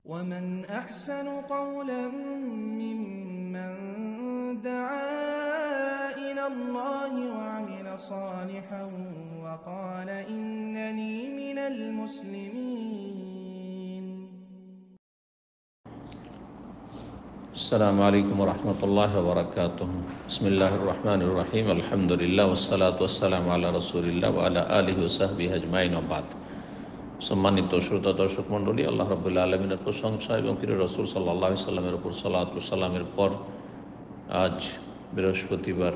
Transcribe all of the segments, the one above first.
ومن أحسن قولا ممن دعا إلى الله وعمل صالحا وقال إنني من المسلمين. السلام عليكم ورحمة الله وبركاته. بسم الله الرحمن الرحيم. الحمد لله والصلاة والسلام على رسول الله وعلى آله وصحبه أجمعين وبعد. সম্মানিত শ্রোতা দর্শক মণ্ডলী, আল্লাহ রাব্বুল আলামিনের প্রশংসা এবং প্রিয় রাসূল সাল্লাল্লাহু আলাইহি সাল্লামের উপর সালাত ও সালামের পর আজ বৃহস্পতিবার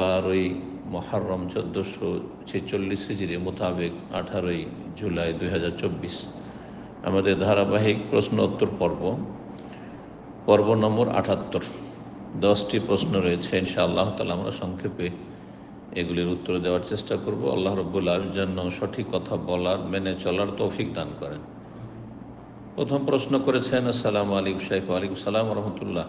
12ই মুহররম 1446 হিজরি মোতাবেক 18ই জুলাই 2024 আমাদের ধারাবাহিক প্রশ্ন উত্তর পর্ব নম্বর 78। 10টি প্রশ্ন রয়েছে। ইনশাআল্লাহ তাআলা আমরা সংক্ষেপে এগুলির উত্তর দেওয়ার চেষ্টা করব। আল্লাহ রাব্বুল আলামিন যেন সঠিক কথা বলার, মেনে চলার তৌফিক দান করেন। প্রথম প্রশ্ন করেছেন, আসসালামু আলাইকুম শাইখ। ওয়ালাইকুম সালাম ওয়া রাহমাতুল্লাহ।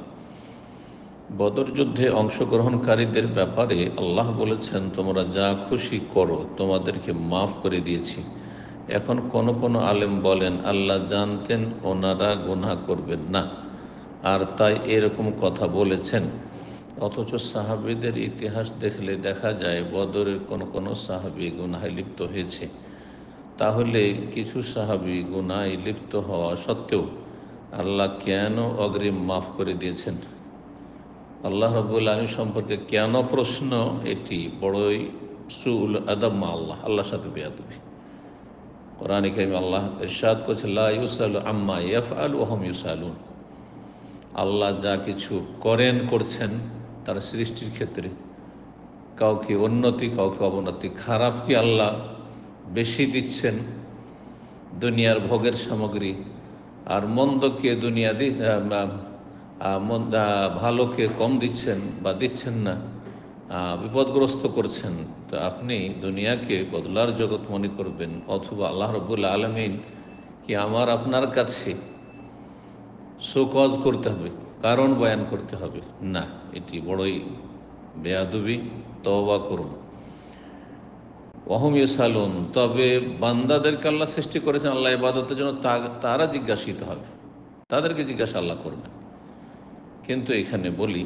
বদর যুদ্ধে অংশগ্রহণকারীদের ব্যাপারে আল্লাহ বলেছেন, তোমরা যা খুশি করো, তোমাদেরকে মাফ করে দিয়েছি। এখন কোন আলেম বলেন আল্লাহ জানতেন ওনারা গুনাহ করবেন না, আর তাই এরকম কথা বলেছেন। অথচ সাহাবীদের ইতিহাস দেখলে দেখা যায় বদরের কোন সাহাবী গুনাহে লিপ্ত হয়েছে। তাহলে কিছু সাহাবী গুনাহে লিপ্ত হওয়া সত্ত্বেও আল্লাহ কেন অগ্রিম মাফ করে দিয়েছেন? আল্লাহ রাব্বুল আলামিন সম্পর্কে কেন প্রশ্ন? এটি বড়ই সুউল আদব মা আল্লাহ, আল্লাহর সাথে বেয়াদবি। কোরআনে কারীমে আল্লাহ ইরশাদ করেছে, লা ইউসালু আম্মা ইয়াফআলু ওয়া হুম ইউসালুন। আল্লাহ যা কিছু করছেন তার সৃষ্টির ক্ষেত্রে, কাউকে উন্নতি কাউকে অবনতি, খারাপ কি আল্লাহ বেশি দিচ্ছেন দুনিয়ার ভোগের সামগ্রী, আর মন্দকে ভালোকে কম দিচ্ছেন বা দিচ্ছেন না, বিপদগ্রস্ত করছেন। তো আপনি দুনিয়াকে বদলার জগৎ মনে করবেন, অথবা আল্লাহ রাব্বুল আলামিন কি আমার আপনার কাছে শোকজ করতে হবে, কারণ বয়ান করতে হবে? না, এটি বড়ই বেয়াদবি। তওবা করুন। ওয়াহুম ইউসালুন, তবে বান্দাদেরকে আল্লাহ সৃষ্টি করেছেন আল্লাহ ইবাদতের জন্য, তারা জিজ্ঞাসিত হবে, তাদেরকে জিজ্ঞাসা আল্লাহ করবেন। কিন্তু এখানে বলি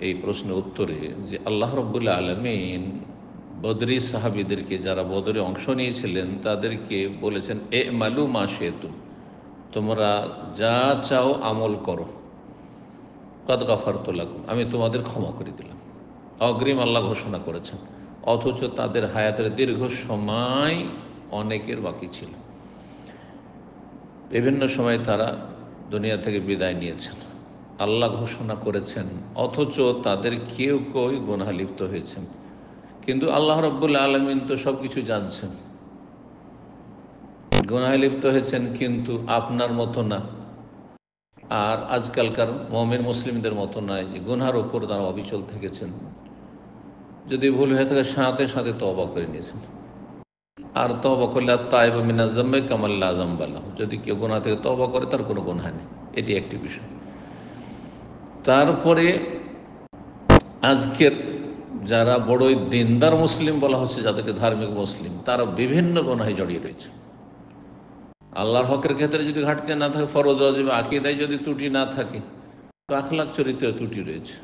এই প্রশ্নের উত্তরে যে আল্লাহ রাব্বুল আলামিন বদরি সাহাবীদেরকে, যারা বদরে অংশ নিয়েছিলেন, তাদেরকে বলেছেন এ মালু মা শিতুম, তোমরা যা চাও আমল করো, কদ গাফারতু লাকুম, আমি তোমাদের ক্ষমা করে দিলাম। অগ্রিম আল্লাহ ঘোষণা করেছেন। অথচ তাদের হায়াতের দীর্ঘ সময় অনেকের বাকি ছিল, বিভিন্ন সময় তারা দুনিয়া থেকে বিদায় নিয়েছেন, আল্লাহ ঘোষণা করেছেন। অথচ তাদের কেউ গুনাহে লিপ্ত হয়েছেন, কিন্তু আল্লাহ রাব্বুল আলামিন তো সব কিছু জানছেন। গুনাহে লিপ্ত হয়েছেন কিন্তু আপনার মতো না, আর আজকালকার মুমিন মুসলিমদের মতো নয় যে গুনহার উপর তারা অবিচল থেকেছেন। যদি ভুল হয়ে থাকে সাথে সাথে তওবা করে নিয়েছেন, আর তওবা করলে তাইবু মিনাজ যামবি কামান লা যামবা লাহু, যদি কেউ গুনাহ থেকে তওবা করে তার কোনো গুনাহ নেই। এটি একটি বিষয়। তারপরে আজকের যারা বড়ই দিনদার মুসলিম বলা হচ্ছে, যাদেরকে ধার্মিক মুসলিম, তারা বিভিন্ন গুনাহে জড়িয়ে রয়েছে। আল্লাহর হকের ক্ষেত্রে যদি ঘাটতি না থাকে, ফরজ ওয়াজিব আকীদায় যদি ত্রুটি না থাকে, তো আখলাক চরিত্রের ত্রুটি রয়েছে।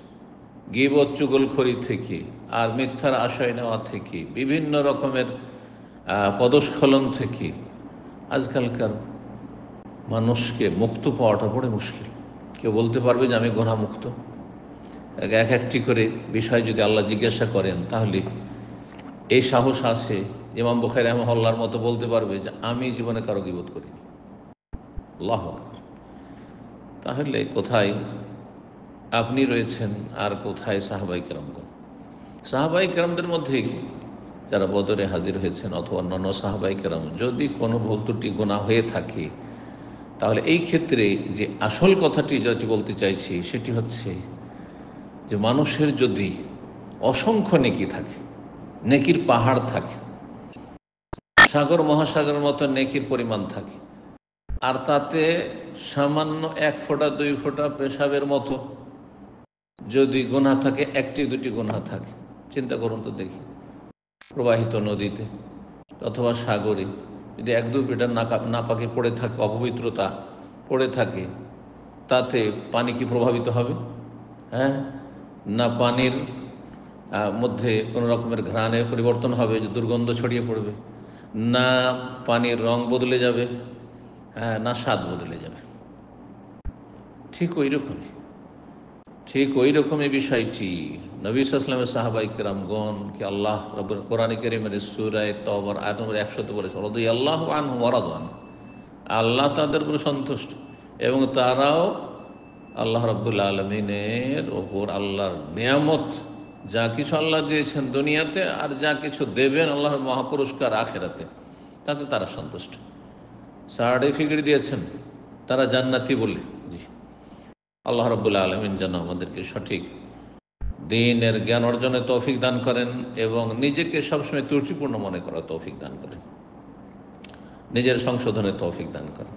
গীবত চুগলখড়ি থেকে, আর মিথ্যার আশয় নেওয়া থেকে, বিভিন্ন রকমের পদস্খলন থেকে আজকালকার মানুষকে মুক্ত পাওয়াটা বড় মুশকিল। কেউ বলতে পারবে যে আমি গুনাহ মুক্ত? এক একটি করে বিষয় যদি আল্লাহ জিজ্ঞাসা করেন, তাহলে এই সাহস আছে ইমাম বুখারী রাহিমাহুল্লাহর মতো বলতে পারবে যে আমি জীবনে কারো গীবত করিনি। আল্লাহু আকবার। তাহলে কোথায় আপনি রয়েছেন আর কোথায় সাহাবায়ে কেরামগণ? সাহাবায়ে কেরামদের মধ্যে যারা বদরে হাজির হয়েছেন অথবা অন্যান্য সাহাবায়ে কেরাম, যদি কোনো ভুল ত্রুটি গুনাহ হয়ে থাকে, তাহলে এই ক্ষেত্রে যে আসল কথাটি যেটি বলতে চাইছি সেটি হচ্ছে যে মানুষের যদি অসংখ্য নেকি থাকে, নেকির পাহাড় থাকে, সাগর মহাসাগরের মতো নেকির পরিমাণ থাকে, আর তাতে সামান্য 1 ফোঁটা 2 ফোঁটা পেশাবের মতো যদি গুনাহ থাকে, 1টি 2টি গুনাহ থাকে, চিন্তা করুন তো দেখি, প্রবাহিত নদীতে অথবা সাগরে যদি এক দু পেটার নাপাকি পড়ে থাকে, অপবিত্রতা পড়ে থাকে, তাতে পানি কি প্রভাবিত হবে? হ্যাঁ, না পানির মধ্যে কোনো রকমের ঘ্রাণের পরিবর্তন হবে, যে দুর্গন্ধ ছড়িয়ে পড়বে, না পানির রং বদলে যাবে, হ্যাঁ, না স্বাদ বদলে যাবে। ঠিক ওই রকমই, ঠিক ওই রকমই বিষয়টি নবী সাল্লাল্লাহু আলাইহি ওয়াসাল্লামের সাহাবায়ে কেরামগণকে আল্লাহ রাব্বুল কোরআনে কারীমের সূরা তাওবার আয়াত নম্বর 100 বলেছে, রাদিয়াল্লাহু আনহুম ওয়া রাদু আনহু, আল্লাহ তাদের উপর সন্তুষ্ট এবং তারাও আল্লাহ রাব্বুল আলামিনের ওপর, আল্লাহর নিয়ামত যা কিছু আল্লাহ দিয়েছেন দুনিয়াতে আর যা কিছু দেবেন আল্লাহর মহাপুরস্কার আখিরাতে, তাতে তারা সন্তুষ্ট। সার্টিফিকেট দিয়েছেন তারা জান্নাতি বলে। জি, আল্লাহ রাব্বুল আলামিন যেন আমাদেরকে সঠিক দ্বীনের জ্ঞান অর্জনে তৌফিক দান করেন এবং নিজেকে সবসময় ত্রুটিপূর্ণ মনে করার তৌফিক দান করেন, নিজের সংশোধনে তৌফিক দান করেন।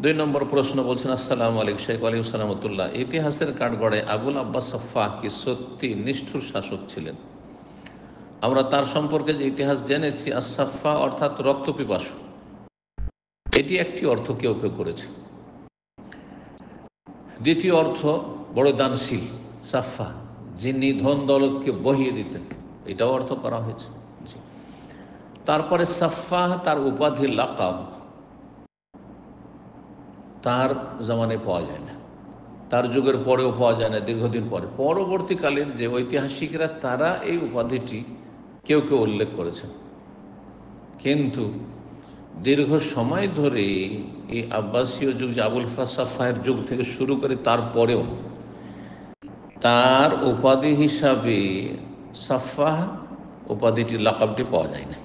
2 নম্বর প্রশ্ন বলছেন, আসসালামু আলাইকুম শেখ ওয়ালাইকুম সালামতুল্লাহ, ইতিহাসের কাঠগড়ায় আবুল আব্বাস সাফফাহ কি সত্যি নিষ্ঠুর শাসক ছিলেন? আমরা তার সম্পর্কে যে ইতিহাস জেনেছি, আস-সাফফা অর্থাৎ রক্তপিপাসু, এটি একটি অর্থ কেউ কেউ করেছে। দ্বিতীয় অর্থ বড় দানশীল, সাফফা যিনি ধন দৌলতকে বহিয়ে দিতেন, এটাও অর্থ করা হয়েছে। তারপরে সাফফাহ তার উপাধি, লাকাব তার জামানায় পাওয়া যায় না, তার যুগের পরেও পাওয়া যায় না, দীর্ঘদিন পরে পরবর্তীকালের যে ঐতিহাসিকরা তারা এই উপাধিটি কেউ কেউ উল্লেখ করেছেন। কিন্তু দীর্ঘ সময় ধরে এই আব্বাসীয় যুগ, যে আবুল সাফফাহের যুগ থেকে শুরু করে তারপরেও তার উপাধি হিসাবে সাফফাহ উপাধিটি, লাকাবটি পাওয়া যায় না।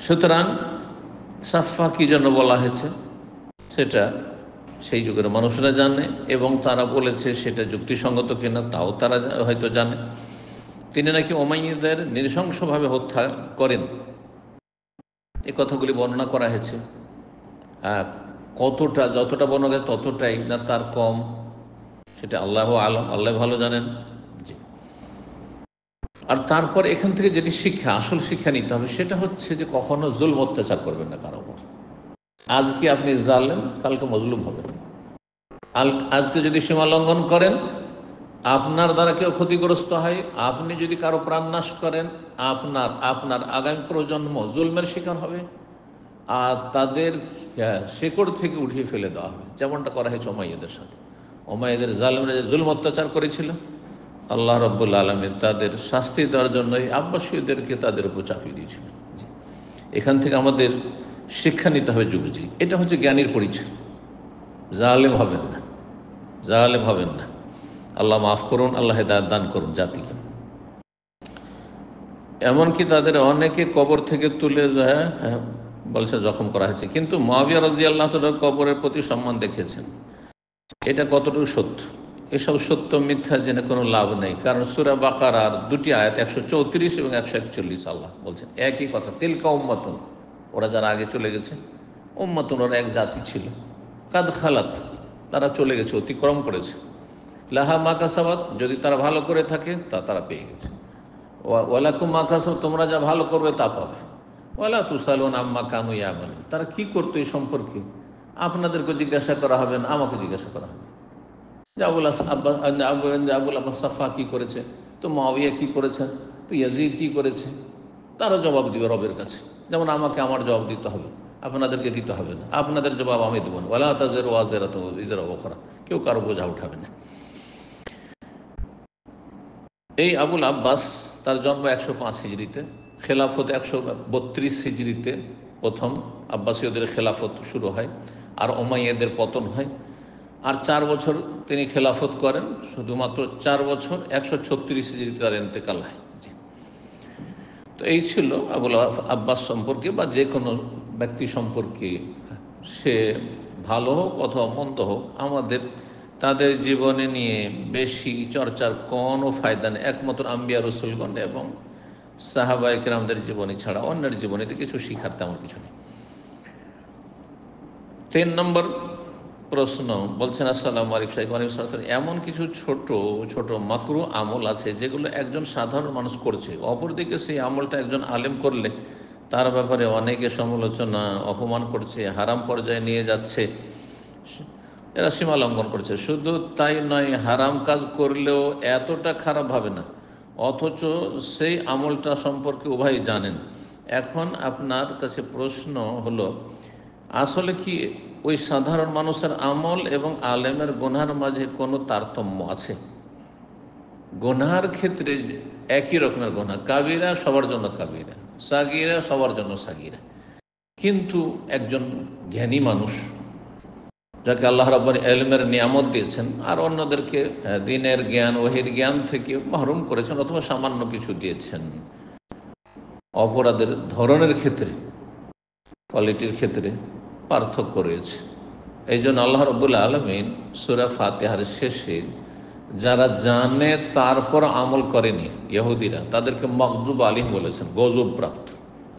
সুতরাং সাফফা কি জন্য বলা হয়েছে সেটা সেই যুগের মানুষরা জানে এবং তারা বলেছে সেটা যুক্তিসঙ্গত কিনা তাও তারা হয়তো জানে। তিনি নাকি উমাইয়াদের নৃশংসভাবে হত্যা করেন, এই কথাগুলি বর্ণনা করা হয়েছে। কতটা, যতটা বর্ণনা ততটাই না তার কম, সেটা আল্লাহ আলম, আল্লাহ ভালো জানেন। জি, আর তারপর এখান থেকে যেটি শিক্ষা, আসল শিক্ষা নিতে হবে, সেটা হচ্ছে যে কখনো জুলম অত্যাচার করবেন না কারো উপর। আজকে আপনি জালেম, কালকে মজলুম হবেন। আজকে যদি সীমা লঙ্ঘন করেন, আপনার দ্বারা কেউ ক্ষতিগ্রস্ত হয়, আপনি যদি কারো প্রাণ নাশ করেন, আপনার আগামী প্রজন্ম জুলমের শিকার হবে আর তাদের শেকড় থেকে উঠিয়ে ফেলে দেওয়া হবে, যেমনটা করা হয়েছে উমাইয়াদের সাথে। উমাইয়াদের জালেমরা যে জুলম অত্যাচার করেছিল, আল্লাহ রাব্বুল আলামিন তাদের শাস্তি দেওয়ার জন্য এই আব্বাসীয়দেরকে তাদের উপর চাপিয়ে দিয়েছিলেন। এখান থেকে আমাদের শিক্ষা নিতে হবে যুগজি, এটা হচ্ছে জ্ঞানীর পরিচয়। জালেম হবেন না, জালেম হবেন না। আল্লাহ মাফ করুন, আল্লাহ হেদায়েত দান করুন জাতিকে। এমনকি তাদের অনেকে কবর থেকে তুলে বলছে জখম করা হয়েছে, কিন্তু মুআবিয়া রাদিয়াল্লাহু তাআলা কবরের প্রতি সম্মান দেখিয়েছেন। এটা কতটুকু সত্য? এসব সত্য মিথ্যা জেনে কোনো লাভ নেই, কারণ সূরা বাকারার 2টি আয়াত 134 এবং 141 আল্লাহ বলছেন একই কথা, তিলকা উম্মাতুন, ওরা যারা আগে চলে গেছে, উম্মাতুন ওরা এক জাতি ছিল, কাদ খালাত তারা চলে গেছে, অতিক্রম করেছে, লাহা মা কাসাবাত যদি তারা ভালো করে থাকে তা তারা পেয়ে গেছে, ওয়ালাকুম মা কাসাব তোমরা যা ভালো করবে তা পাবে, ওয়ালা তুসালুন আম্মা কানু ইয়ামালুন তারা কি করতো এই সম্পর্কে আপনাদেরকে জিজ্ঞাসা করা হবে না, আমাকে জিজ্ঞাসা করা হবে। আবুল আব্বাস সাফফা কী করেছে, তো মুআবিয়া কী করেছেন, তো ইয়াজিদ কী করেছে, তারা জবাব দিবে রবের কাছে, যেমন আমাকে আমার জবাব দিতে হবে, আপনাদেরকে দিতে হবে না, আপনাদের জবাব আমি দেবো না। ওয়ালা তাজিরু ওয়াজিরাতুন বিজরা উখরা, কেউ কারো বোঝা উঠাবে না। এই আবুল আব্বাস, তার জন্ম 105 হিজরিতে, খেলাফত 132 হিজরিতে প্রথম আব্বাসীয়দের খেলাফত শুরু হয় আর উমাইয়াদের পতন হয়, আর 4 বছর তিনি খেলাফত করেন, শুধুমাত্র 4 বছর, 136 হিজরিতে তার ইন্তেকাল হয়। তো এই ছিল আবুল আব্বাস সম্পর্কে বা যে কোনো ব্যক্তি সম্পর্কে, সে ভালো হোক অথবা মন্দ হোক, আমাদের তাদের জীবনে নিয়ে বেশি চর্চার কোনো ফায়দা নেই, একমাত্র আম্বিয়া রসুলগণ এবং সাহাবায়ে কেরামদের জীবনী ছাড়া অন্যের জীবনীতে কিছু শিখার তেমন কিছু নেই। 3 নম্বর প্রশ্ন বলছেন, আসসালামু আলাইকুম। এমন কিছু ছোট ছোট মাকরু আমল আছে যেগুলো একজন সাধারণ মানুষ করছে, অপরদিকে সেই আমলটা একজন আলেম করলে তার ব্যাপারে অনেকে সমালোচনা অপমান করছে, হারাম পর্যায়ে নিয়ে যাচ্ছে, এরা সীমা লঙ্ঘন করছে। শুধু তাই নয়, হারাম কাজ করলেও এতটা খারাপ হবে না, অথচ সেই আমলটা সম্পর্কে উভয় জানেন। এখন আপনার কাছে প্রশ্ন হলো, আসলে কি ওই সাধারণ মানুষের আমল এবং আলেমের গুনহার মাঝে কোনো তারতম্য আছে? গুনহার ক্ষেত্রে একই রকমের গুনহা, কাবিরা সবার জন্য কাবিরা, সাগিরা সবার জন্য সাগিরা, কিন্তু একজন জ্ঞানী মানুষ যাকে আল্লাহ রাব্বুল ইলমের নিয়ামত দিয়েছেন আর অন্যদেরকে দ্বীনের জ্ঞান ওহীর জ্ঞান থেকে মাহরুম করেছেন অথবা সামান্য কিছু দিয়েছেন, অপরাধের ধরনের ক্ষেত্রে, কোয়ালিটির ক্ষেত্রে পার্থক্য রয়েছে। এই জন্য আল্লাহ রাব্বুল আলামিন সূরা ফাতিহার শেষে যারা জানে তারপর আমল করেনি ইহুদিরা, তাদেরকে মাগদুব আলাইহিম বলেছেন, গজব প্রাপ্ত।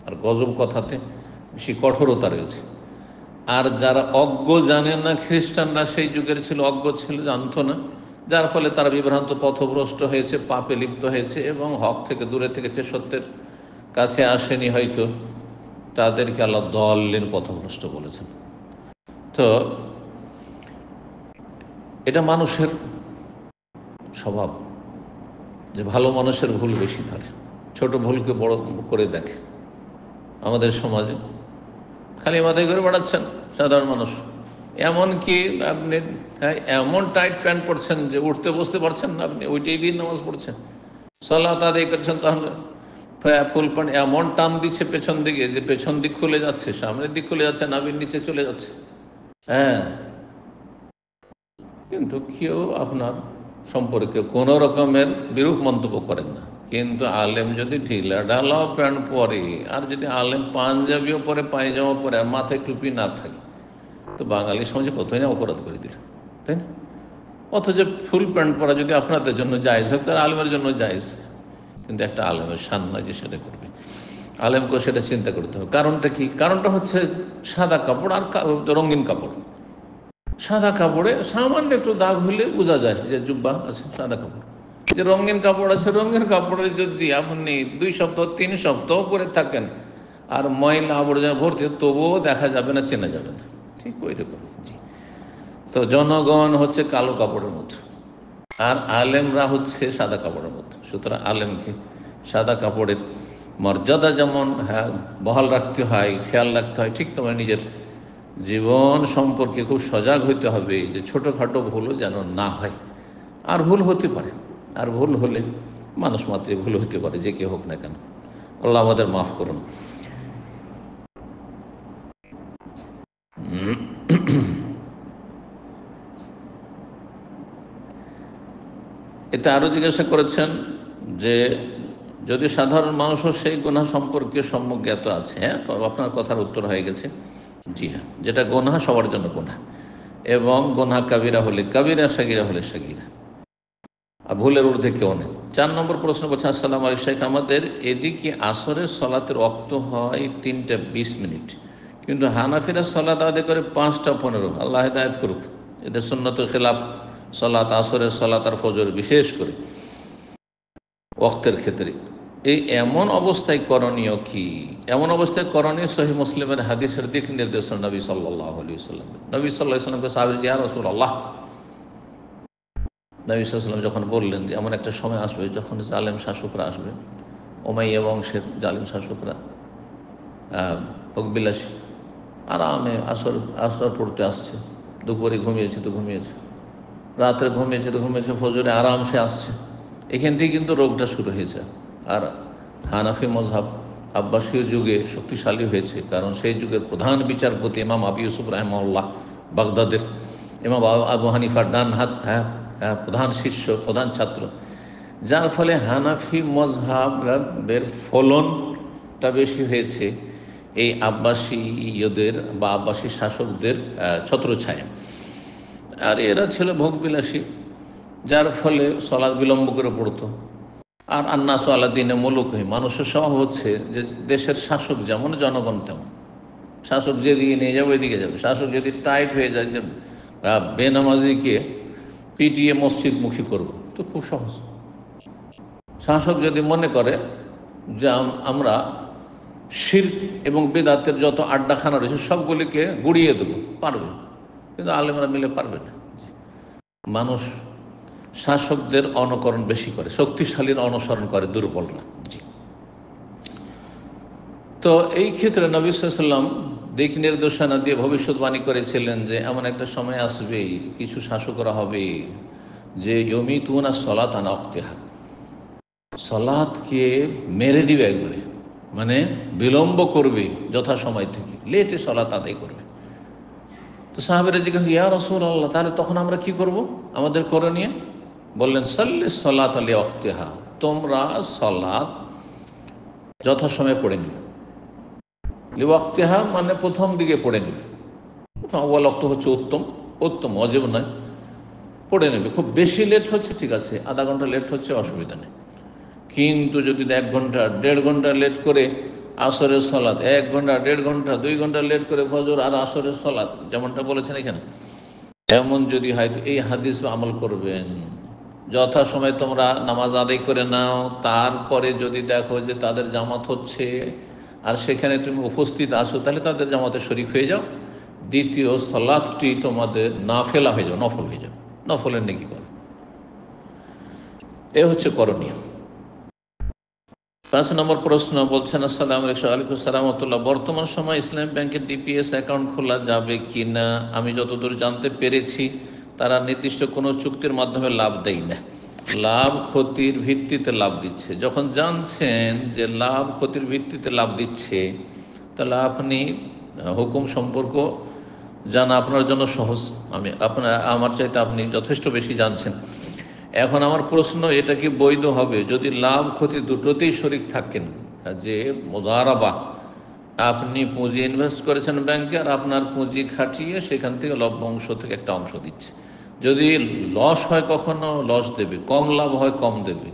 আর গজব কথাতে বেশি কঠোরতা রয়েছে। আর যারা অজ্ঞ, জানেন না, খ্রিস্টানরা সেই যুগের ছিল, অজ্ঞ ছিল, জানতো না, যার ফলে তারা বিভ্রান্ত পথভ্রষ্ট হয়েছে, পাপে লিপ্ত হয়েছে এবং হক থেকে দূরে থেকেছে, সত্যের কাছে আসেনি হয়তো, তাদেরকে আল্লাহ দল্লিন, পথভ্রষ্ট বলেছেন। তো এটা মানুষের স্বভাব যে ভালো মানুষের ভুল বেশি থাকে, ছোট ভুলকে বড় করে দেখে। আমাদের সমাজে খালি মাথায় করে বেড়াচ্ছেন সাধারণ মানুষ, এমনকি আপনি এমন টাইট প্যান্ট পরছেন যে উঠতে বসতে পারছেন না, আপনি ওইটাই দিয়ে নামাজ পড়ছেন, সালাত আদায় করছেন, তাহলে ফুল প্যান্ট এমন টান দিচ্ছে পেছন দিকে যে পেছন দিক খুলে যাচ্ছে, সামনের দিক খুলে যাচ্ছে, নাভির নিচে চলে যাচ্ছে। হ্যাঁ, কিন্তু কেউ আপনার সম্পর্কে কোনো রকমের বিরূপ মন্তব্য করেন না। কিন্তু আলেম যদি ঢিলা ঢালাও প্যান্ট পরে, আর যদি আলেম পাঞ্জাবিও পরে, পায়জামা পরে, আর মাথায় টুপি না থাকে, তো বাঙালি সমাজে কতই না অপরাধ করে দিল, তাই না? অথচ ফুল প্যান্ট পরা যদি আপনাদের জন্য জায়েজ হয়, তার আলেমের জন্য জায়েজ, কিন্তু একটা আলেমের শান নয় যে সেটা করবে। আলেমকেও সেটা চিন্তা করতে হবে। কারণটা কি? কারণটা হচ্ছে সাদা কাপড় আর রঙিন কাপড়। সাদা কাপড়ে সামান্য একটু দাগ হলে বোঝা যায় যে জুব্বা আছে, সাদা কাপড়। যে রঙিন কাপড় আছে, রঙিন কাপড়ে যদি আপনি 2 সপ্তাহ 3 সপ্তাহ পরে থাকেন আর ময়লা আবর্জনা ভর্তি, তবুও দেখা যাবে না, চেনা যাবে না। ঠিক ওই রকম। জি। তো জনগণ হচ্ছে কালো কাপড়ের মতো, আর আলেমরা হচ্ছে সাদা কাপড়ের মতো। সুতরাং আলেমকে সাদা কাপড়ের মর্যাদা যেমন বহাল রাখতে হয়, খেয়াল রাখতে হয়, ঠিক তোমার নিজের জীবন সম্পর্কে খুব সজাগ হইতে হবে যে ছোটোখাটো ভুলও যেন না হয়। আর ভুল হতে পারে, আর ভুল হলে মানুষ মাত্রই ভুল হতে পারে, যে কেউ হোক না কেন। আল্লাহ আমাদের মাফ করুন। এটা আরও জিজ্ঞাসা করেছেন যে যদি সাধারণ মানুষও সেই গুনাহ সম্পর্কে সম্যক জ্ঞাত আছে। হ্যাঁ, আপনার কথার উত্তর হয়ে গেছে। জি হ্যাঁ, যেটা গুনাহ সবার জন্য গুনাহ, এবং গুনাহ কাবিরা হলে কাবিরা, সাগিরা হলে সাগিরা, আর ভুলের ঊর্ধ্বে কেউ নেই। 4 নম্বর প্রশ্ন করছেন, আসসালামু আলাইকুম শেখ, আমাদের এদিকে আসরের সলাতের ওয়াক্ত হয় 3টা 20 মিনিট, কিন্তু হানাফিরা সলাত আদায় করে 5টা 15। আল্লাহ হিদায়াত করুক। এদের সুন্নতের খেলাফ সলাত, আসরের সলাত আর ফজর বিশেষ করে ওয়াক্তের ক্ষেত্রে। এমন অবস্থায় করণীয় কি? এমন অবস্থায় করণীয় সহিহ মুসলিমের হাদিসের দিক নির্দেশনা নবী সাল্লাল্লাহু আলাইহি ওয়াসাল্লাম। নবী সাল্লাল্লাহু আলাইহি ওয়াসাল্লামকে সাহাবী ইয়া রাসূলুল্লাহ, নবী সাল্লাল্লাহু আলাইহি ওয়াসাল্লাম যখন বললেন যে এমন একটা সময় আসবে যখন জালেম শাসকরা আসবে, উমাইয়া বংশের জালিম শাসকরা, ভোগবিলাসী, আরামে আসর পড়তে আসছে, দুপুরে ঘুমিয়েছে তো ঘুমিয়েছে, রাত্রে ঘুমিয়েছে তো ঘুমিয়েছে, ফজরে আরামসে আসছে। এখান থেকে কিন্তু রোগটা শুরু হয়েছে। আর হানাফি মজহাব আব্বাসীয় যুগে শক্তিশালী হয়েছে, কারণ সেই যুগের প্রধান বিচারপতি ইমাম আবু ইউসুফ রাহিমাহুল্লাহ, বাগদাদের ইমাম আবু হানিফার ডান হাত, প্রধান শিষ্য, প্রধান ছাত্র, যার ফলে হানাফি মজহাবের ফলনটা বেশি হয়েছে এই আব্বাসীয়দের বা আব্বাসী শাসকদের ছত্রছায়া। আর এরা ছিল ভোগবিলাসী, যার ফলে সলাৎ বিলম্ব করে পড়তো। আর আন্নাস আলাদ্দিনে মুলুকহি, মানুষের স্বভাব হচ্ছে যে দেশের শাসক যেমন জনগণ তেমন। শাসক যেদিকে নিয়ে যাবে ওইদিকে যাবে। শাসক যদি টাইট হয়ে যায়, যে বেনামাজিকে পিটিয়ে মসজিদমুখী করব, তো খুব সহজ। শাসক যদি মনে করে যে আমরা শিরক এবং বেদাতের যত আড্ডাখানা রয়েছে সবগুলিকে গুড়িয়ে দেবো, পারবে, কিন্তু আলেমরা মিলে পারবে না। মানুষ শাসকদের অনুকরণ বেশি করে, শক্তিশালীর অনুসরণ করে, দুর্বলরা। তো এই ক্ষেত্রে নবী সাল্লাল্লাহু আলাইহি ওয়াসাল্লাম দিক নির্দেশনা দিয়ে ভবিষ্যৎবাণী করেছিলেন যে এমন একটা সময় আসবে, কিছু শাসকরা হবে যে ইউমিতুনা সলাত আন ওয়াক্তিহা, সলাতকে মেরে দিবে একবারে, মানে বিলম্ব করবে যথাসময় থেকে, লেটে সলাত আদায় করবে। তো সাহাবেরা জিজ্ঞাসা, ইয়া রাসূলুল্লাহ, তাহলে তখন আমরা কি করব, আমাদের করণীয়? বললেন, সাল্লি সলাত আলি ওয়াক্তিহা, তোমরা সলাত যথাসময়ে পড়ে নিবে। লি ওয়াক্তিহা মানে প্রথম দিকে পড়ে নিবে। আউয়াল ওয়াক্ত হচ্ছে উত্তম, উত্তম ওয়াজিব নয়, পড়ে নেবে। খুব বেশি লেট হচ্ছে ঠিক আছে, আধা ঘন্টা লেট হচ্ছে অসুবিধা নেই, কিন্তু যদি 1 ঘন্টা 1.5 ঘন্টা লেট করে আসরের সলাৎ, 1 ঘন্টা 1.5 ঘন্টা 2 ঘন্টা লেট করে ফজর আর আসরের সলাৎ, যেমনটা বলেছেন এখানে, এমন যদি হয় তো এই হাদিস আমল করবেন। যথাসময়ে তোমরা নামাজ আদায় করে নাও, তারপরে যদি দেখো যে তাদের জামাত হচ্ছে আর সেখানে তুমি উপস্থিত আসো, তাহলে তাদের জামাতে শরীক হয়ে যাও। দ্বিতীয় সালাতটি তোমাদের নাফেলা হয়ে যাবে, নফল হয়ে যাবে, নফলের নেকি পাবে। এ হচ্ছে করণীয়। 5 নম্বর প্রশ্ন বলছেন, আসসালামু আলাইকুম সালামতুল্লাহ, বর্তমান সময় ইসলামী ব্যাংকের ডিপিএস অ্যাকাউন্ট খোলা যাবে কি না? আমি যতদূর জানতে পেরেছি তারা নির্দিষ্ট কোনো চুক্তির মাধ্যমে লাভ দেয় না, লাভ ক্ষতির ভিত্তিতে লাভ দিচ্ছে। যখন জানছেন যে লাভ ক্ষতির ভিত্তিতে লাভ দিচ্ছে, তাহলে আপনি হুকুম সম্পর্ক জানা আপনার জন্য সহজ। আমার চাইতে আপনি যথেষ্ট বেশি জানছেন। এখন আমার প্রশ্ন, এটা কি বৈধ হবে যদি লাভ ক্ষতি দুটোতেই শরিক থাকেন? যে মুদারাবা, আপনি পুঁজি ইনভেস্ট করেছেন ব্যাংকে আর আপনার পুঁজি খাটিয়ে সেখান থেকে লভ্য অংশ থেকে একটা অংশ দিচ্ছে। যদি লস হয় কখনো লস দেবে, কম লাভ হয় কম দেবে,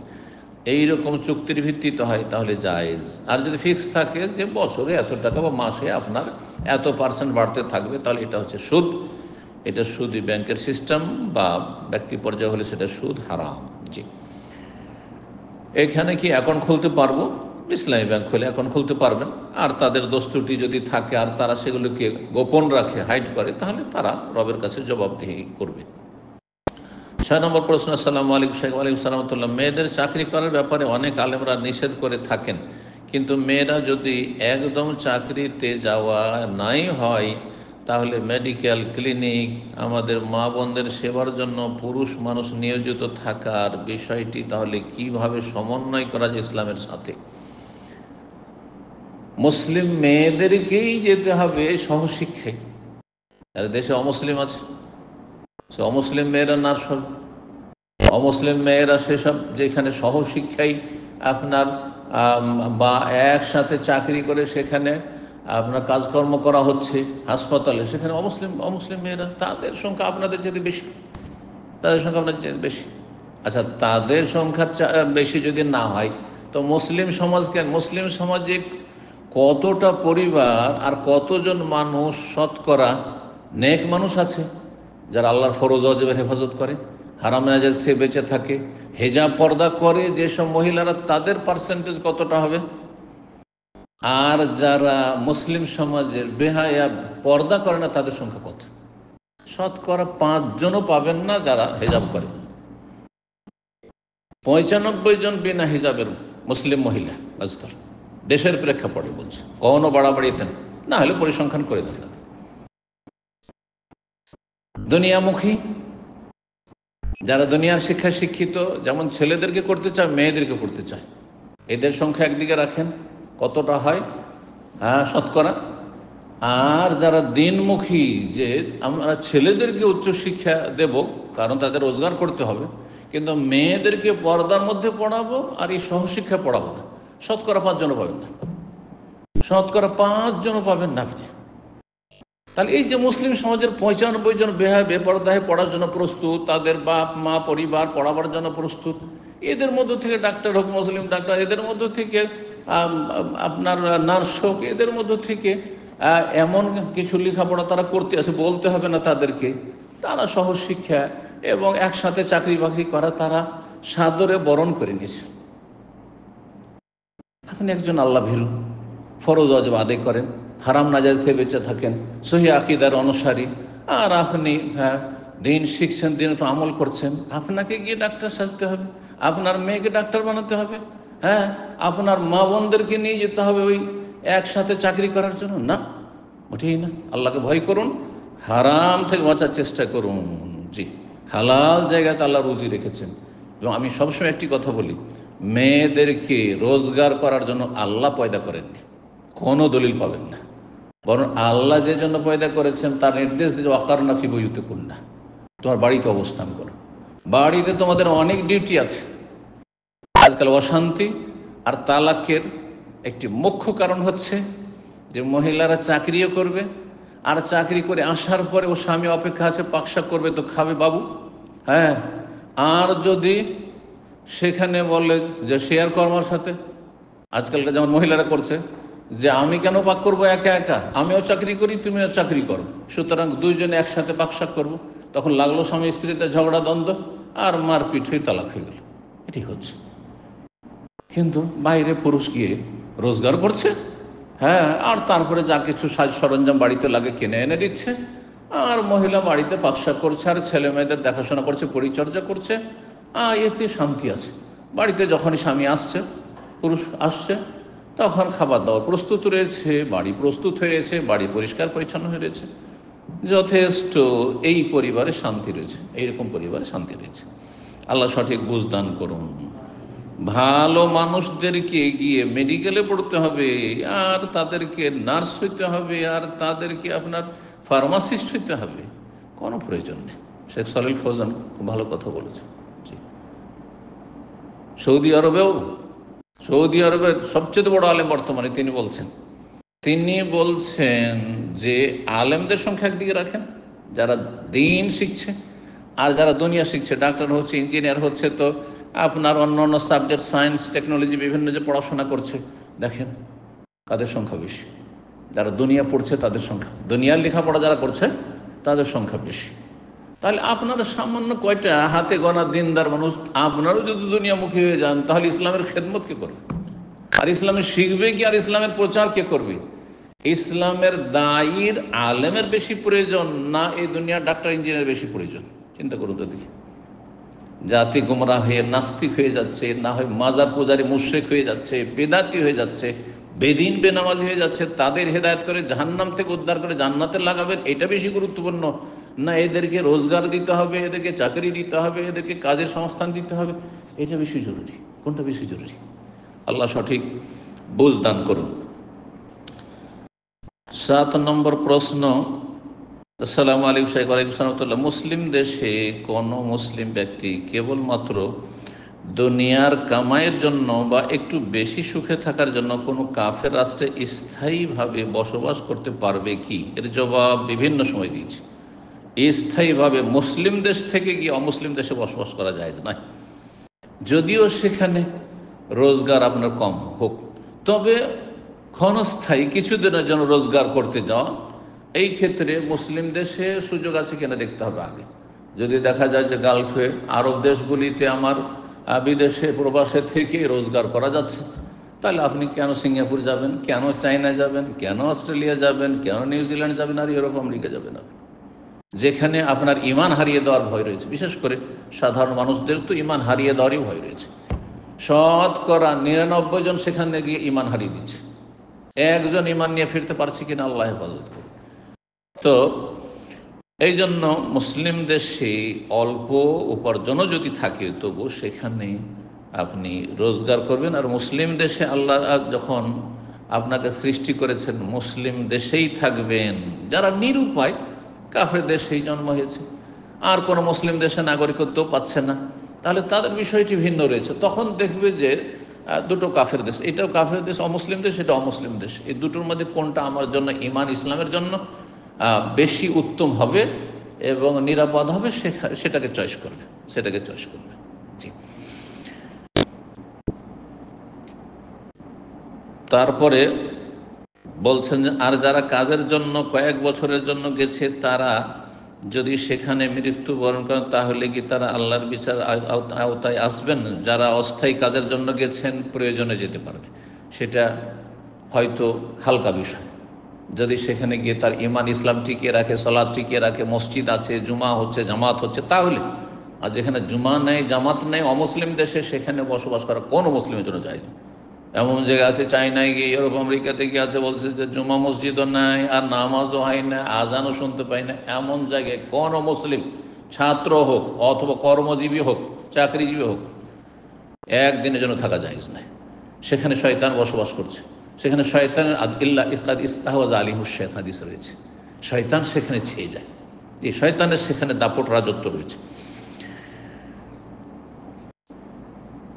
এই রকম চুক্তির ভিত্তিতে হয় তাহলে জায়েজ। আর যদি ফিক্স থাকে যে বছরে এত টাকা বা মাসে আপনার এত % বাড়তে থাকবে, তাহলে এটা হচ্ছে সুদ। এটা সুদই, ব্যাংকের সিস্টেম বা ব্যক্তি পর্যায়ে হলে সেটা সুদ, হারাম। জি, এখানে কি অ্যাকাউন্ট খুলতে পারবো? ইসলামী ব্যাংক খুলে অ্যাকাউন্ট খুলতে পারবেন। আর তাদের দোষ ত্রুটি যদি থাকে আর তারা সেগুলোকে গোপন রাখে, হাইড করে, তাহলে তারা রবের কাছে জবাবদিহি করবে। 6 নম্বর প্রশ্ন, আসসালামু আলাইকুম শেখ। ওয়ালাইকুম সালামতুল্লাহ, মেয়েদের চাকরি করার ব্যাপারে অনেক আলেমরা নিষেধ করে থাকেন, কিন্তু মেয়েরা যদি একদম চাকরিতে যাওয়া নাই হয়, তাহলে মেডিকেল ক্লিনিক, আমাদের মা বোনদের সেবার জন্য পুরুষ মানুষ নিয়োজিত থাকার বিষয়টি তাহলে কিভাবে সমন্বয় করা যায় ইসলামের সাথে? মুসলিম মেয়েদেরকেই যেতে হবে সহশিক্ষায়। আর দেশে অমুসলিম আছে, সে অমুসলিম মেয়েরা নার্স হবে, অমুসলিম মেয়েরা সেসব যেখানে সহশিক্ষায় আপনার বা একসাথে চাকরি করে সেখানে আপনার কাজকর্ম করা হচ্ছে হাসপাতালে, সেখানে অমুসলিম মেয়েরা, তাদের সংখ্যা আপনাদের চেয়ে বেশি, তাদের সংখ্যা আপনাদের চেয়ে বেশি। আচ্ছা, তাদের সংখ্যা বেশি যদি না হয় তো মুসলিম সমাজ কেন? মুসলিম সমাজে কতটা পরিবার আর কতজন মানুষ শতকরা নেক মানুষ আছে যারা আল্লাহর ফরজ ওয়াজিবের হেফাজত করে, হারাম নাজায়েজ থেকে বেঁচে থাকে, হেজাব পর্দা করে যেসব মহিলারা, তাদের পার্সেন্টেজ কতটা হবে? আর যারা মুসলিম সমাজের বেহায়া, পর্দা করে না, তাদের সংখ্যা কত? শতকরা 5 জনও পাবেন না যারা হেজাব করে। 95 জন বিনা হিজাবের মুসলিম মহিলা আজকাল, দেশের প্রেক্ষাপটে বলছে, কখনো বাড়াবাড়িতে না হলে পরিসংখ্যান করে দেখেন। দুনিয়ামুখী যারা দুনিয়ার শিক্ষায় শিক্ষিত, যেমন ছেলেদেরকে করতে চায় মেয়েদেরকে করতে চায়, এদের সংখ্যা একদিকে রাখেন, কতটা হয় শতকরা? আর যারা দিনমুখী, যে আমরা ছেলেদেরকে উচ্চশিক্ষা দেব কারণ তাদের রোজগার করতে হবে, কিন্তু মেয়েদেরকে পর্দার মধ্যে পড়াবো আর এই সহশিক্ষা পড়াবো না, শতকরা 5 জনও পাবেন না, শতকরা 5 জনও পাবেন না আপনি। তাহলে এই যে মুসলিম সমাজের 95 জন বেপরদাহে পড়ার জন্য প্রস্তুত, তাদের বাপ মা পরিবার পড়াবার জন্য প্রস্তুত, এদের মধ্য থেকে ডাক্তার হোক, মুসলিম ডাক্তার, এদের মধ্য থেকে আপনার নার্স হোক, এদের মধ্য থেকে এমন কিছু লেখাপড়া তারা করতে আছে, বলতে হবে না তাদেরকে, তারা সহজ শিক্ষা এবং একসাথে চাকরি বাকরি করা তারা সাদরে বরণ করে নিয়েছে। আপনি একজন আল্লাহ ভীরু, ফরজ ওয়াজিব আদায় করেন, হারাম নাজায়েজ থেকে বেঁচে থাকেন, সহি আকীদার অনুসারী, আর আপনি দিন শিখছেন, দিন আমল করছেন, আপনাকে গিয়ে ডাক্তার সাজতে হবে? আপনার মেয়েকে ডাক্তার বানাতে হবে? হ্যাঁ, আপনার মা বোনদেরকে নিয়ে যেতে হবে ওই একসাথে চাকরি করার জন্য? না, মোটেই না। আল্লাহকে ভয় করুন, হারাম থেকে বাঁচার চেষ্টা করুন। জি, হালাল জায়গাতে আল্লাহ রুজি রেখেছেন। এবং আমি সবসময় একটি কথা বলি, মেয়েদেরকে রোজগার করার জন্য আল্লাহ পয়দা করেননি, কোনো দলিল পাবেন না। বরং আল্লাহ যে জন্য পয়দা করেছেন তার নির্দেশ দিয়ে ওয়াকারনা ফি বুয়ুতিকুন্না, তোমার বাড়িতে অবস্থান করো। বাড়িতে তোমাদের অনেক ডিউটি আছে। আজকাল অশান্তি আর তালাকের একটি মুখ্য কারণ হচ্ছে যে মহিলারা চাকরিও করবে, আর চাকরি করে আসার পরে ও স্বামী অপেক্ষা আছে, পাকশাক করবে তো খাবে বাবু। হ্যাঁ, আর যদি সেখানে বলে যে শেয়ার কর্মার সাথে, আজকালকার যেমন মহিলারা করছে যে আমি কেন পাক করবো একা একা, আমিও চাকরি করি তুমিও চাকরি করো, সুতরাং দুইজনে একসাথে পাকশাক করবো। তখন লাগলো স্বামী স্ত্রীতে ঝগড়া দ্বন্দ্ব, আর মারপিট হয়ে তালাক হয়ে গেল। এটি হচ্ছে। কিন্তু বাইরে পুরুষ গিয়ে রোজগার করছে, হ্যাঁ, আর তারপরে যা কিছু সাজ সরঞ্জাম বাড়িতে লাগে কিনে এনে দিচ্ছে, আর মহিলা বাড়িতে পাকশাক করছে, আর ছেলে মেয়েদের দেখাশোনা করছে, পরিচর্যা করছে। এতে শান্তি আছে। বাড়িতে যখনই স্বামী আসছে, পুরুষ আসছে, তখন খাবার দাবার প্রস্তুত রয়েছে, বাড়ি প্রস্তুত হয়ে রয়েছে, বাড়ি পরিষ্কার পরিচ্ছন্ন হয়ে রয়েছে, যথেষ্ট। এই পরিবারে শান্তি রয়েছে, এইরকম পরিবারে শান্তি রয়েছে। আল্লাহ সঠিক বুঝ দান করুন। ভালো মানুষদেরকে গিয়ে মেডিকেলে পড়তে হবে, আর তাদেরকে নার্স হইতে হবে, আর তাদেরকে আপনার ফার্মাসিস্ট হইতে হবে, কোনো প্রয়োজন নেই। শেখ সালিল ফৌজান খুব ভালো কথা বলেছে। জি, সৌদি আরবের সবচেয়ে বড় আলেম বর্তমানে তিনি বলছেন যে আলেমদের সংখ্যা একদিকে রাখেন, যারা দিন শিখছে আর যারা দুনিয়া শিখছে, ডাক্তার হচ্ছে, ইঞ্জিনিয়ার হচ্ছে, তো আপনার অন্য অন্য সাবজেক্ট, সায়েন্স, টেকনোলজি, বিভিন্ন যে পড়াশোনা করছে, দেখেন কাদের সংখ্যা বেশি? যারা দুনিয়া পড়ছে তাদের সংখ্যা, দুনিয়ার লেখাপড়া যারা করছে তাদের সংখ্যা বেশি। তাহলে আপনারা সামান্য কয়টা হাতে গোনা দিনদার মানুষ, আপনারও যদি দুনিয়ামুখী হয়ে যান, তাহলে ইসলামের খেদমত কে করবে? আর ইসলামের শিখবে কি, আর ইসলামের প্রচার কে করবে? ইসলামের দায়ীর আলেমের বেশি প্রয়োজন, না এই দুনিয়ার ডাক্তার ইঞ্জিনিয়ার বেশি প্রয়োজন? চিন্তা করুন তো দেখি। জাতি গুমরাহ হয়ে নাস্তিক হয়ে যাচ্ছে, না হয় মাজার পূজারী মুশরিক হয়ে যাচ্ছে, বেদাতি হয়ে যাচ্ছে, বেদিন বেনামাজি হয়ে যাচ্ছে। তাদের হেদায়েত করে জাহান্নাম থেকে উদ্ধার করে জান্নাতে লাগাবেন, এটা বেশি গুরুত্বপূর্ণ, না এদেরকে রোজগার দিতে হবে, এদেরকে চাকরি দিতে হবে, এদেরকে কাজের সংস্থান দিতে হবে? এটা বেশি জরুরি। কোনটা বেশি জরুরি? আল্লাহ সঠিক বুঝ দান করুন। 7 নম্বর প্রশ্ন। আসসালামু আলাইকুম শাইখ। ওয়ালাইকুম সালাম। মুসলিম দেশে কোনো মুসলিম ব্যক্তি কেবলমাত্র দুনিয়ার কামাইয়ের জন্য বা একটু বেশি সুখে থাকার জন্য কোনো কাফের রাষ্ট্রে স্থায়ীভাবে বসবাস করতে পারবে কি? এর জবাব বিভিন্ন সময় দিয়েছে। স্থায়ীভাবে মুসলিম দেশ থেকে গিয়ে অমুসলিম দেশে বসবাস করা যায় না, যদিও সেখানে রোজগার আপনার কম হোক, তবে ক্ষণস্থায়ী কিছুদিনের জন্য রোজগার করতে যাওয়া, এই ক্ষেত্রে মুসলিম দেশে সুযোগ আছে কিনা দেখতে হবে আগে। যদি দেখা যায় যে গালফে আরব দেশগুলিতে আমার বিদেশে প্রবাসে থেকে রোজগার করা যাচ্ছে, তাহলে আপনি কেন সিঙ্গাপুর যাবেন, কেন চায়না যাবেন, কেন অস্ট্রেলিয়া যাবেন, কেন নিউজিল্যান্ড যাবেন, আর ইউরোপ আমেরিকা যাবেন? আপনি যেখানে আপনার ইমান হারিয়ে দেওয়ার ভয় রয়েছে, বিশেষ করে সাধারণ মানুষদের তো ইমান হারিয়ে দেওয়ারই ভয় রয়েছে। 99% জন সেখানে গিয়ে ইমান হারিয়ে দিচ্ছে, একজন ইমান নিয়ে ফিরতে পারছে কিনা আল্লাহ হেফাজত করুন। তো এই জন্য মুসলিম দেশে অল্প উপার্জনও যদি থাকে, তবু সেখানে আপনি রোজগার করবেন। আর মুসলিম দেশে আল্লাহ যখন আপনাকে সৃষ্টি করেছেন, মুসলিম দেশেই থাকবেন। যারা নিরুপায়, কাফের দেশেই জন্ম হয়েছে, আর কোনো মুসলিম দেশে নাগরিকত্ব পাচ্ছে না, তাহলে তাদের বিষয়টি ভিন্ন রয়েছে। তখন দেখবে যে দুটো কাফের দেশ, এটাও কাফের দেশ, অমুসলিম দেশ, এটা অমুসলিম দেশ, এই দুটোর মধ্যে কোনটা আমার জন্য ইমান ইসলামের জন্য বেশি উত্তম হবে এবং নিরাপদ হবে, সেটাকে চয়েস করবে। জি। তারপরে বলছেন যে আর যারা কাজের জন্য কয়েক বছরের জন্য গেছে, তারা যদি সেখানে মৃত্যুবরণ করেন তাহলে কি তারা আল্লাহর বিচার আওতায় আসবেন? যারা অস্থায়ী কাজের জন্য গেছেন প্রয়োজনে যেতে পারবে, সেটা হয়তো হালকা বিষয়। যদি সেখানে গিয়ে তার ইমান ইসলাম টিকিয়ে রাখে, সালাত টিকিয়ে রাখে, মসজিদ আছে, জুমা হচ্ছে, জামাত হচ্ছে, তাহলে। আর যেখানে জুমা নেই, জামাত নেই, অমুসলিম দেশে, সেখানে বসবাস করা কোনো মুসলিমের জন্য যায় না। এমন জায়গা আছে চায়নায় গিয়ে, ইউরোপ আমেরিকাতে গিয়ে আছে, বলছে যে জুমা মসজিদও নাই আর নামাজও হয় না, আজানও শুনতে পাই না। এমন জায়গায় কোনো মুসলিম ছাত্র হোক অথবা কর্মজীবী হোক, চাকরিজীবী হোক, একদিনের জন্য থাকা জায়েজ নাই। সেখানে শয়তান বসবাস করছে, সেখানে শয়তানের ইল্লা ইকাদ ইস্তাহওয়াজ আলিহু শেখ হাদিস রয়েছে। শয়তান সেখানে ছেয়ে যায়, এই শয়তানের সেখানে দাপট রাজত্ব রয়েছে।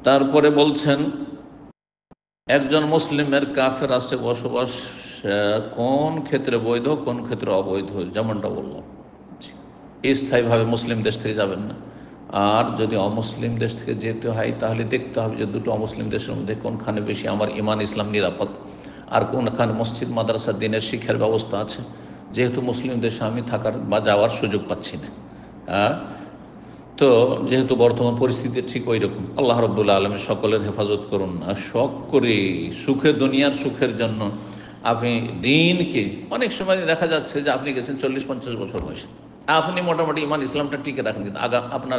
তারপরে বলছেন একজন মুসলিমের কাফের রাষ্ট্রে বসবাস কোন ক্ষেত্রে বৈধ, কোন ক্ষেত্রে অবৈধ, যেমনটা বললাম। স্থায়ীভাবে মুসলিম দেশ থেকে যাবেন না। আর যদি অমুসলিম দেশ থেকে যেতে হয় তাহলে দেখতে হবে যে দুটো অমুসলিম দেশের মধ্যে কোনখানে বেশি আমার ইমান ইসলাম নিরাপদ, আর কোনখানে মসজিদ মাদ্রাসা দিনের শিক্ষার ব্যবস্থা আছে। যেহেতু মুসলিম দেশে আমি থাকার বা যাওয়ার সুযোগ পাচ্ছি না, তো যেহেতু বর্তমান পরিস্থিতি ঠিক ওই রকম, আল্লাহ রাব্বুল আলামিন সকলের হেফাজত করুন। আর শখ করে সুখের, দুনিয়ার সুখের জন্য আপনি দিনকে, অনেক সময় দেখা যাচ্ছে যে আপনি গেছেন 40-50 বছর বয়সে, আপনি মোটামুটি ইমান ইসলামটা টিকে রাখেন, কিন্তু আপনার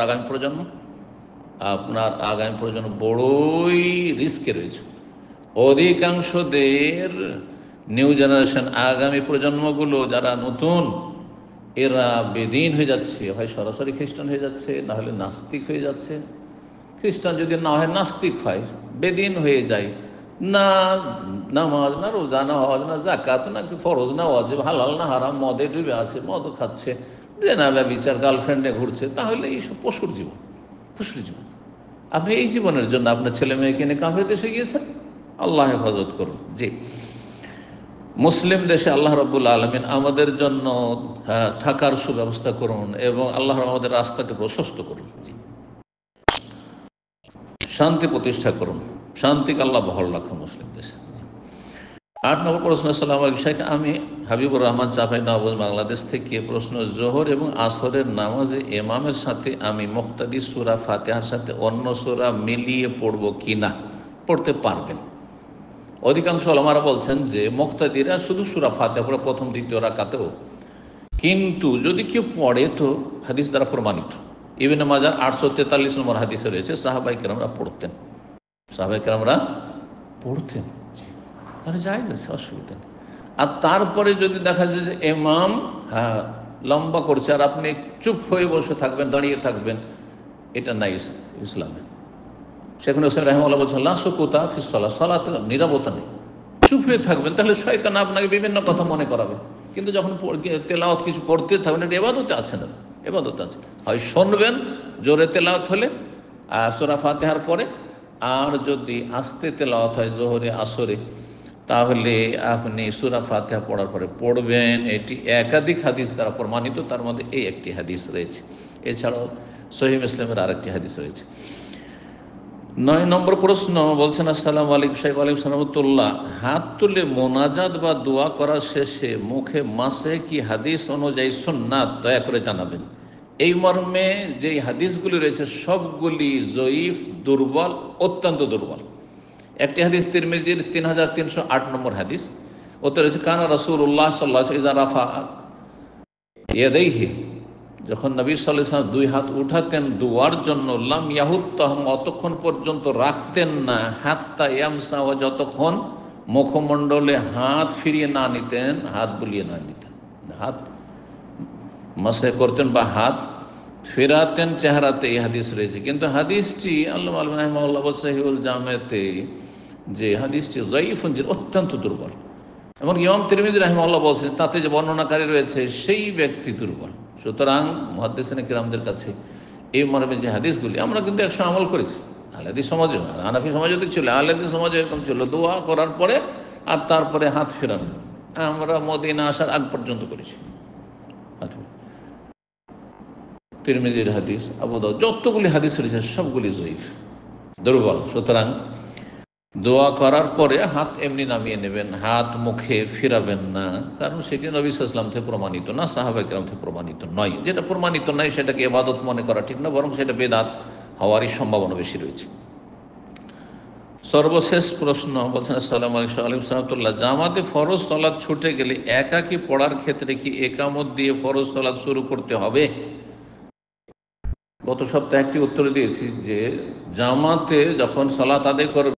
আগামী প্রজন্ম বড়ই রিস্কে রয়েছে। অধিকাংশদের নিউ জেনারেশন, আগামী প্রজন্মগুলো যারা নতুন, এরা বেদিন হয়ে যাচ্ছে, হয় সরাসরি খ্রিস্টান হয়ে যাচ্ছে, না হলে নাস্তিক হয়ে যাচ্ছে। খ্রিস্টান যদি না হয় নাস্তিক হয়, বেদিন হয়ে যায়। না নামাজ, না রোজা, না হজ, না জাকাত, না ফরজ, না ওয়াজিব, হালাল না হারাম, মদে ডুবে আছে, মদ খাচ্ছে, জেনা ব্যভিচার, গার্লফ্রেন্ডে ঘুরছে, তাহলে এইসব পশুর জীবন, পশুর জীবন। আপনি এই জীবনের জন্য আপনার ছেলে মেয়েকে নিয়ে কাফের দেশে গিয়েছেন, আল্লাহ হেফাজত করুন। জি, মুসলিম দেশে আল্লাহ রাব্বুল আলামিন আমাদের জন্য থাকার সুব্যবস্থা করুন এবং আল্লাহ আমাদের রাস্তাকে প্রশস্ত করুন। জি, শান্তি প্রতিষ্ঠা করুন, শান্তিকে আল্লাহ বহাল রাখুন মুসলিম দেশে। 8 নম্বর প্রশ্ন। আসসালামু আলাইকুম শেখ, আমি হাবিবুর রহমান চাপাই নবাবগঞ্জ বাংলাদেশ থেকে। প্রশ্ন, জোহর এবং আসরের নামাজে ইমামের সাথে আমি মুক্তাদি সূরা ফাতিহার সাথে অন্য সূরা মিলিয়ে পড়ব কি না? পড়তে পারবেন। অধিকাংশ ওলামারা বলছেন যে মুক্তাদিরা শুধু সূরা ফাতিহা পড়ে প্রথম দ্বিতীয় রাকাতেও, কিন্তু যদি কেউ পড়ে তো হাদিস দ্বারা প্রমাণিত। ইবনে মাজাহ 843 নম্বর হাদিসে রয়েছে সাহাবায়ে কেরামরা পড়তেন, সাহাবায়ে কেরামরা পড়তেন। তাহলে জায়েজ আছে, অসুবিধা নেই। আর তারপরে যদি দেখা যায় যে ইমাম লম্বা করছে আর আপনি চুপ হয়ে বসে থাকবেন, দাঁড়িয়ে থাকবেন, এটা নাই ইসলামে। শেখ হোসেন রাহিমাহুল্লাহ বলছেন লা সুকুতা ফিস সালাত, সালাতে নীরবতা নেই, চুপ হয়ে থাকবেন। তাহলে শয়তান আপনাকে বিভিন্ন কথা মনে করাবে, কিন্তু যখন তেলাওয়াত কিছু করতে থাকবেন, এটা ইবাদতে আছে না, ইবাদতে আছে। হয় শুনবেন জোরে তেলাওয়াত হলে সূরা ফাতিহার পরে, আর যদি আস্তে তেলাওয়াত হয় জোহরে আসরে, তাহলে আপনি সূরা ফাতিহা পড়ার পরে পড়বেন। এটি একাধিক হাদিস দ্বারা প্রমাণিত, তার মধ্যে এই একটি হাদিস রয়েছে। এছাড়াও সহিহ মুসলিমের আরেকটি হাদিস রয়েছে। 9 নম্বর প্রশ্ন বলছেন, আসসালামু আলাইকুম শেখ। ওয়ালাইকুম সালামতুল্লাহ। হাত তুলে মোনাজাত বা দোয়া করার শেষে মুখে মাসে কি হাদিস অনুযায়ী সুন্নাত, দয়া করে জানাবেন। এই মর্মে যে হাদিসগুলি রয়েছে সবগুলি জয়ীফ, দুর্বল, অত্যন্ত দুর্বল। একটি হাদিস তিরমিজির 3308 নম্বর হাদিস, ওতে রয়েছে কানা রাসূলুল্লাহ সাল্লাল্লাহু আলাইহি ওয়াসাল্লাম ইযা রাফা ইয়াদাইহি, যখন নবী সাল্লাল্লাহু আলাইহি ওয়াসাল্লাম দুই হাত উঠাতেন দুয়ার জন্য, লাম ইয়াহুত্তাহুম, অতক্ষণ পর্যন্ত রাখতেন না, হাত্তা ইয়ামসা, যতক্ষণ মুখমণ্ডলে হাত ফিরিয়ে না নিতেন, হাত বুলিয়ে না নিতেন, হাত মাসে করতেন বা হাত ফেরাতেন চেহারাতে। এই হাদিস রয়েছে, কিন্তু হাদিসটি আল্লামা আলবানী রাহিমাহুল্লাহ সহিহুল জামেতে যে হাদিসটি যায়ীফুন, অত্যন্ত দুর্বল। এমন ইমাম তিরমিজি রাহিমাহুল্লাহ বলছেন তাতে যে বর্ণনাকারী রয়েছে সেই ব্যক্তি দুর্বল। সুতরাং মুহাদ্দিসিনে কিরামদের কাছে এই মর্মে যে হাদিসগুলি, আমরা কিন্তু একসময় আমল করেছি, আহলে হাদিস সমাজে, আর হানাফি সমাজে তো ছিল, আহলে হাদিস সমাজে এরকম ছিল, দোয়া করার পরে আর তারপরে হাত ফেরানো। আমরা মদিনা আসার আগ পর্যন্ত করেছি। তিরমিজির হাদিস, আবু দাউদ, যতগুলি হাদিস রয়েছে সবগুলি জয়ীফ, দুর্বল। সুতরাং দোয়া করার পরে হাত এমনি নামিয়ে নেবেন, হাত মুখে ফিরাবেন না, কারণ সেটি নবী সাল্লাল্লাহু আলাইহি ওয়াসাল্লাম থেকে প্রমাণিত না, সাহাবায়ে কেরাম থেকে প্রমাণিত নয়। যেটা প্রমাণিত নয় সেটাকে ইবাদত মনে করা ঠিক না, বরং সেটা বেদাত হওয়ারই সম্ভাবনা বেশি রয়েছে। সর্বশেষ প্রশ্ন বলছেন, আসসালামু আলাইকুম সালাতুল্লাহ, জামাতে ফরজ সালাত ছুটে গেলে একাকী পড়ার ক্ষেত্রে কি একামত দিয়ে ফরজ সালাত শুরু করতে হবে? গত সপ্তাহে একটি উত্তর দিয়েছি যে জামাতে যখন সালাত আদায় করবে